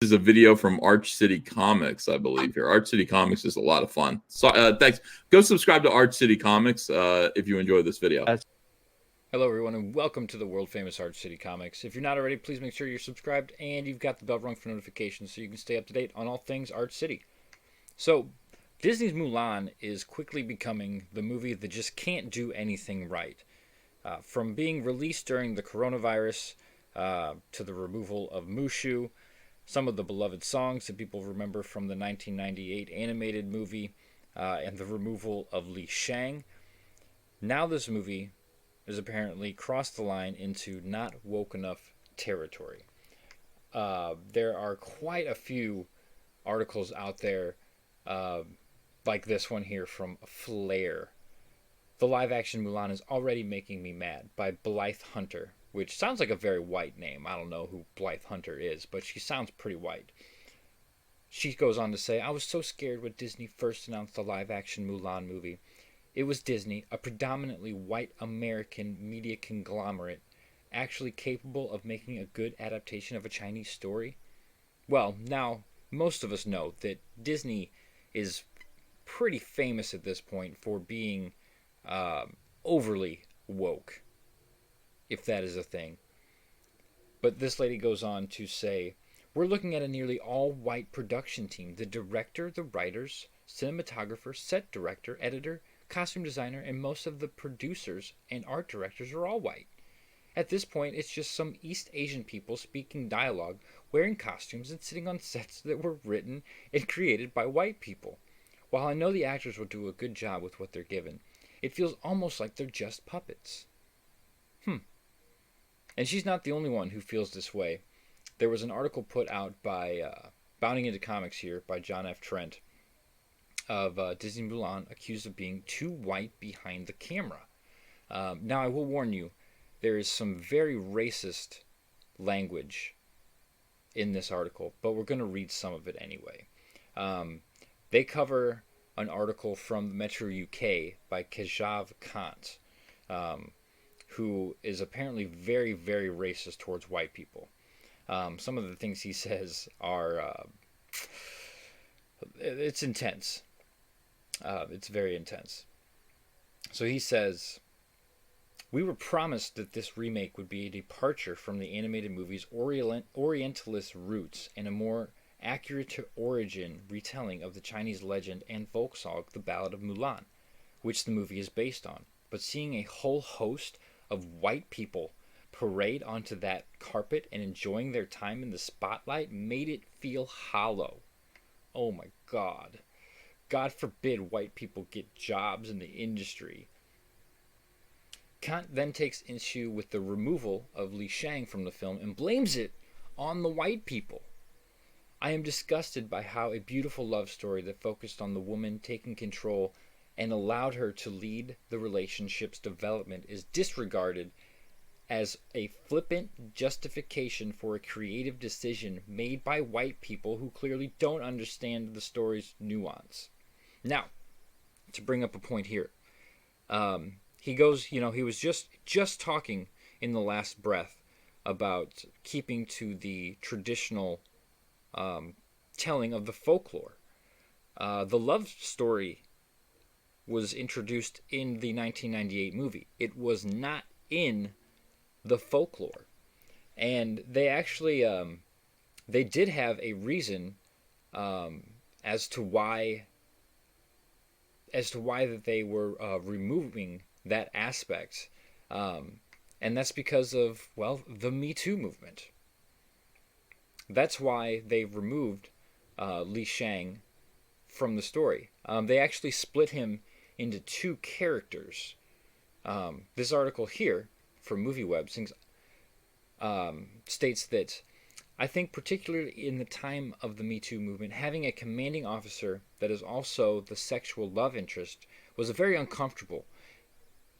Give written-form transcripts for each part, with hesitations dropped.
This is a video from Arch City Comics, I believe. Here, Arch City Comics is a lot of fun. So, thanks. Go subscribe to Arch City Comics if you enjoy this video. Hello, everyone, and welcome to the world famous Arch City Comics. If you're not already, please make sure you're subscribed and you've got the bell rung for notifications so you can stay up to date on all things Arch City. So, Disney's Mulan is quickly becoming the movie that just can't do anything right. From being released during the coronavirus to the removal of Mushu, some of the beloved songs that people remember from the 1998 animated movie, and the removal of Li Shang. Now, this movie has apparently crossed the line into not woke enough territory. There are quite a few articles out there, like this one here from Flair. The live action Mulan is already making me mad by Blythe Hunter, which sounds like a very white name. I don't know who Blythe Hunter is, but she sounds pretty white. She goes on to say, I was so scared when Disney first announced the live action Mulan movie. It was Disney, a predominantly white American media conglomerate, actually capable of making a good adaptation of a Chinese story? Well, now, most of us know that Disney is pretty famous at this point for being overly woke, if that is a thing. But this lady goes on to say, we're looking at a nearly all-white production team. The director, the writers, cinematographer, set director, editor, costume designer, and most of the producers and art directors are all white. At this point, it's just some East Asian people speaking dialogue, wearing costumes, and sitting on sets that were written and created by white people. While I know the actors will do a good job with what they're given, it feels almost like they're just puppets. And she's not the only one who feels this way. There was an article put out by Bounding Into Comics here by John F. Trent of Disney Mulan accused of being too white behind the camera. Now, I will warn you, there is some very racist language in this article, but we're going to read some of it anyway. They cover an article from Metro UK by Kejav Kant, who is apparently very, very racist towards white people. Some of the things he says are it's intense. It's very intense. So he says, we were promised that this remake would be a departure from the animated movie's Orientalist roots and a more accurate to origin retelling of the Chinese legend and folk song The Ballad of Mulan, which the movie is based on. But seeing a whole host of white people parade onto that carpet and enjoying their time in the spotlight made it feel hollow. Oh my God. God forbid white people get jobs in the industry. Kant then takes issue with the removal of Li Shang from the film and blames it on the white people. I am disgusted by how a beautiful love story that focused on the woman taking control and allowed her to lead the relationship's development is disregarded as a flippant justification for a creative decision made by white people who clearly don't understand the story's nuance. Now, to bring up a point here, he goes, he was just talking in the last breath about keeping to the traditional telling of the folklore. The love story was introduced in the 1998 movie. It was not in the folklore, and they actually they did have a reason as to why that they were removing that aspect, and that's because of, well, the Me Too movement. That's why they removed Li Shang from the story. They actually split him into two characters. This article here from MovieWeb states that I think particularly in the time of the Me Too movement, having a commanding officer that is also the sexual love interest was very uncomfortable,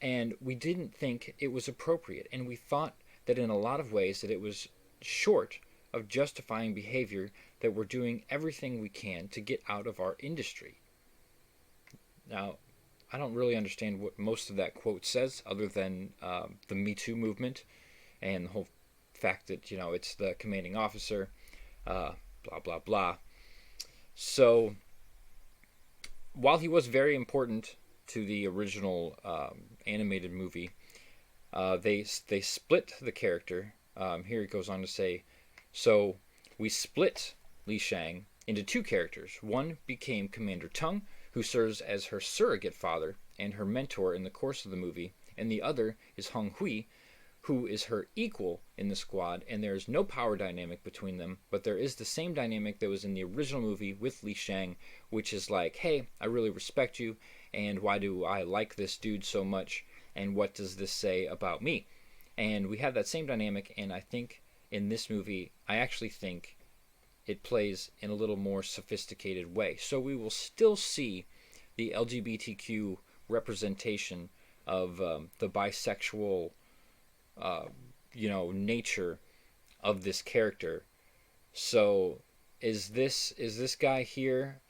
and we didn't think it was appropriate, and we thought that in a lot of ways that it was short of justifying behavior that we're doing everything we can to get out of our industry. Now, I don't really understand what most of that quote says, other than the Me Too movement and the whole fact that it's the commanding officer. blah, blah, blah. So while he was very important to the original animated movie, they split the character. Here it goes on to say, so we split Li Shang into two characters. One became Commander Tung, who serves as her surrogate father and her mentor in the course of the movie, and the other is Hong Hui, who is her equal in the squad, and there is no power dynamic between them, but there is the same dynamic that was in the original movie with Li Shang, which is like, hey, I really respect you, and why do I like this dude so much, and what does this say about me? And we have that same dynamic, and I think in this movie, I actually think it plays in a little more sophisticated way. So we will still see the LGBTQ representation of the bisexual nature of this character. So is this guy here,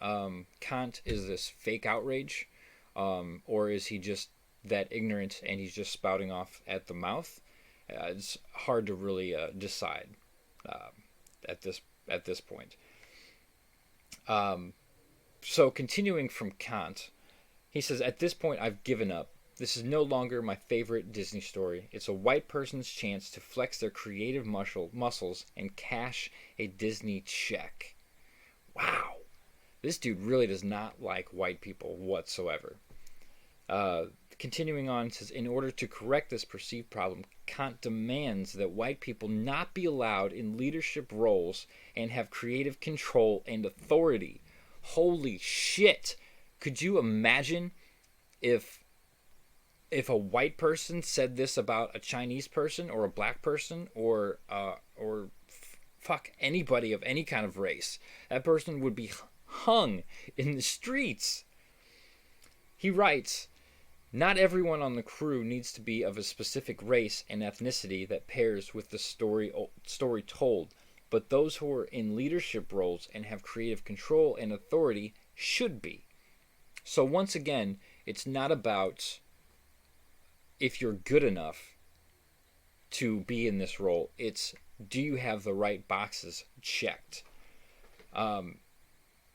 Kant, is this fake outrage, or is he just that ignorant and he's just spouting off at the mouth? It's hard to really decide uh, at this point. So continuing from Kant, he says, at this point, I've given up. This is no longer my favorite Disney story. It's a white person's chance to flex their creative muscles and cash a Disney check. Wow. This dude really does not like white people whatsoever. Uh, Continuing on, says, in order to correct this perceived problem, Kant demands that white people not be allowed in leadership roles and have creative control and authority. Holy shit. Could you imagine if a white person said this about a Chinese person or a black person or fuck anybody of any kind of race? That person would be hung in the streets. He writes, not everyone on the crew needs to be of a specific race and ethnicity that pairs with the story told, but those who are in leadership roles and have creative control and authority should be. So once again, it's not about if you're good enough to be in this role. It's, do you have the right boxes checked? Man,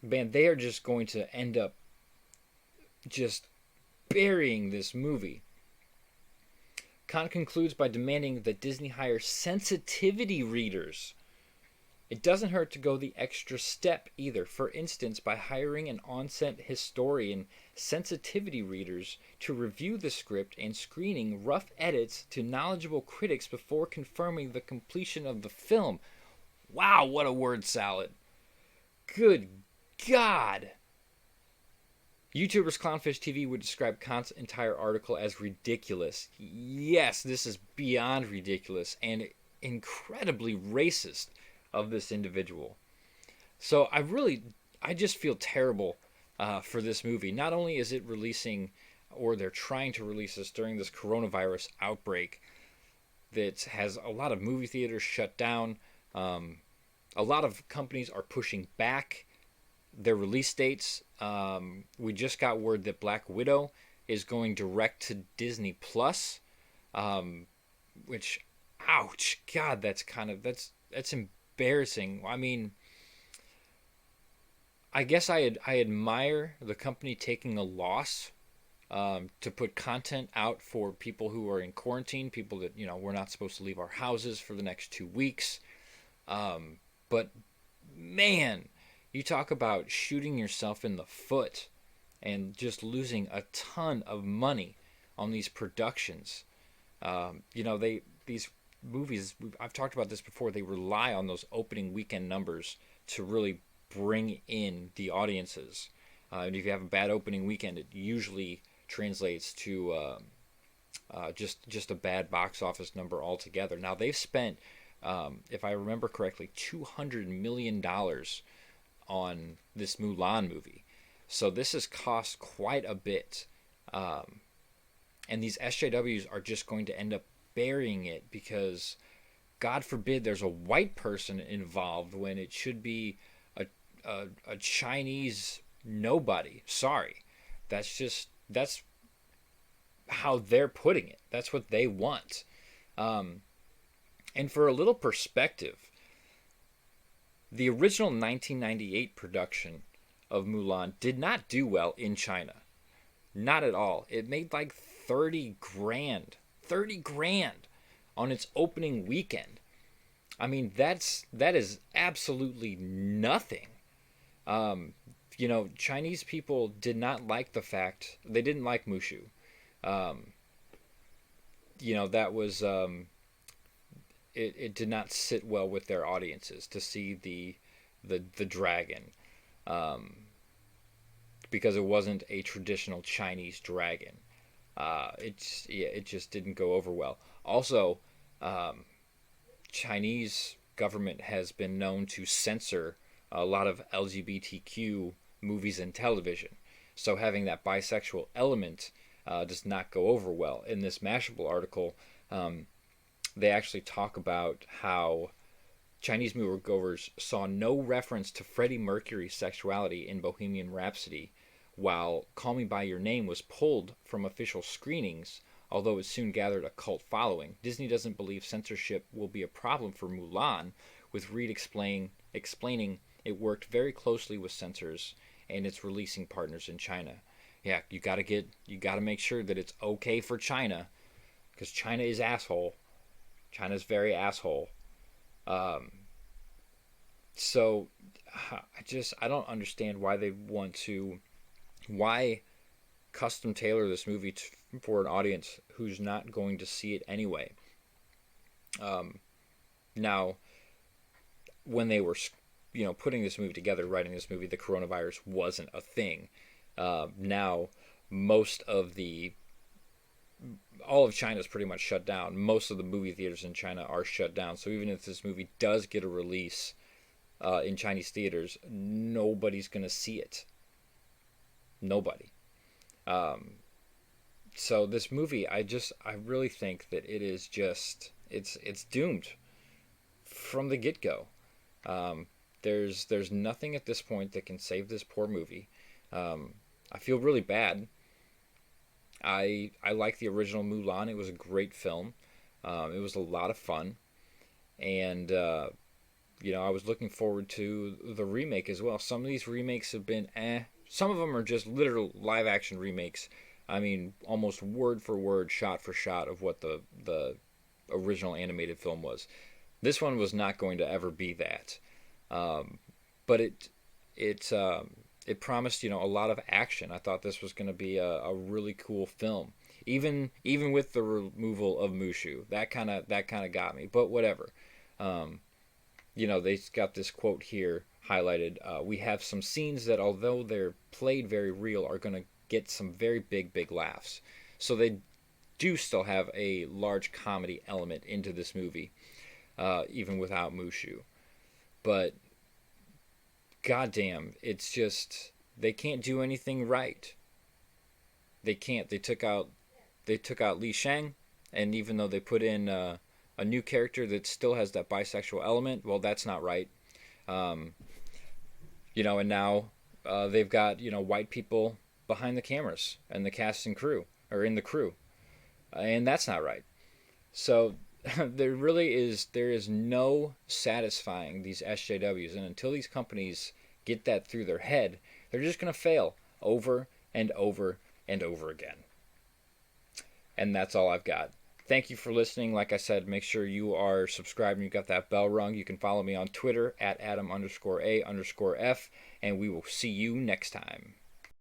they are just going to end up just burying this movie. Kant concludes by demanding that Disney hire sensitivity readers. It doesn't hurt to go the extra step either. For instance, by hiring an on-set historian, sensitivity readers to review the script and screening rough edits to knowledgeable critics before confirming the completion of the film. Wow, what a word salad. Good God. YouTubers Clownfish TV would describe Kant's entire article as ridiculous. Yes, this is beyond ridiculous and incredibly racist of this individual. So I just feel terrible for this movie. Not only is it releasing, or they're trying to release this during this coronavirus outbreak that has a lot of movie theaters shut down. A lot of companies are pushing back their release dates. We just got word that Black Widow is going direct to Disney Plus, which, ouch, God, that's embarrassing. I mean, I guess I admire the company taking a loss to put content out for people who are in quarantine, people that we're not supposed to leave our houses for the next 2 weeks. But man, you talk about shooting yourself in the foot and just losing a ton of money on these productions. These movies, I've talked about this before, they rely on those opening weekend numbers to really bring in the audiences. And if you have a bad opening weekend, it usually translates to just a bad box office number altogether. Now they've spent, if I remember correctly, $200 million on this Mulan movie. So this has cost quite a bit. And these SJWs are just going to end up burying it because, God forbid, there's a white person involved when it should be a Chinese nobody. Sorry. That's how they're putting it. That's what they want. And for a little perspective, The original 1998 production of Mulan did not do well in China. Not at all. It made like 30 grand. 30 grand on its opening weekend. I mean, that is absolutely nothing. Chinese people did not like the fact they didn't like Mushu. Um, that was it did not sit well with their audiences to see the dragon, um, because it wasn't a traditional Chinese dragon. It just didn't go over well. Also, um, Chinese government has been known to censor a lot of LGBTQ movies and television. So having that bisexual element does not go over well. In this Mashable article, um, they actually talk about how Chinese moviegoers saw no reference to Freddie Mercury's sexuality in Bohemian Rhapsody, while Call Me By Your Name was pulled from official screenings, although it soon gathered a cult following. Disney doesn't believe censorship will be a problem for Mulan, with Reed explaining it worked very closely with censors and its releasing partners in China. Yeah, you gotta make sure that it's okay for China, because China is asshole. China's very asshole. Um, so I don't understand why custom tailor this movie for an audience who's not going to see it anyway. Um, Now, when they were putting this movie together, writing this movie, the coronavirus wasn't a thing. Now, most of the all of China is pretty much shut down. Most of the movie theaters in China are shut down. So even if this movie does get a release in Chinese theaters, nobody's gonna see it. Nobody. Um, so this movie, I really think that it is just it's doomed from the get go. Um, there's nothing at this point that can save this poor movie. I feel really bad. I like the original Mulan. It was a great film. It was a lot of fun, and I was looking forward to the remake as well. Some of these remakes have been eh. Some of them are just literal live action remakes. I mean, almost word for word, shot for shot of what the original animated film was. This one was not going to ever be that, um, but it it promised a lot of action. I thought this was going to be a really cool film, even with the removal of Mushu. That kind of got me, but whatever. Um, they got this quote here highlighted. We have some scenes that, although they're played very real, are going to get some very big laughs. So they do still have a large comedy element into this movie, even without Mushu. But goddamn, it's just they can't do anything right. They can't. They took out Li Shang, and even though they put in a new character that still has that bisexual element, well, that's not right. Um, and now they've got white people behind the cameras and the cast and crew, or in the crew, and that's not right. So there is no satisfying these SJWs, and until these companies get that through their head, they're just going to fail over and over and over again. And that's all I've got. Thank you for listening. Like I said, make sure you are subscribed and you've got that bell rung. You can follow me on Twitter at Adam_A_F, and we will see you next time.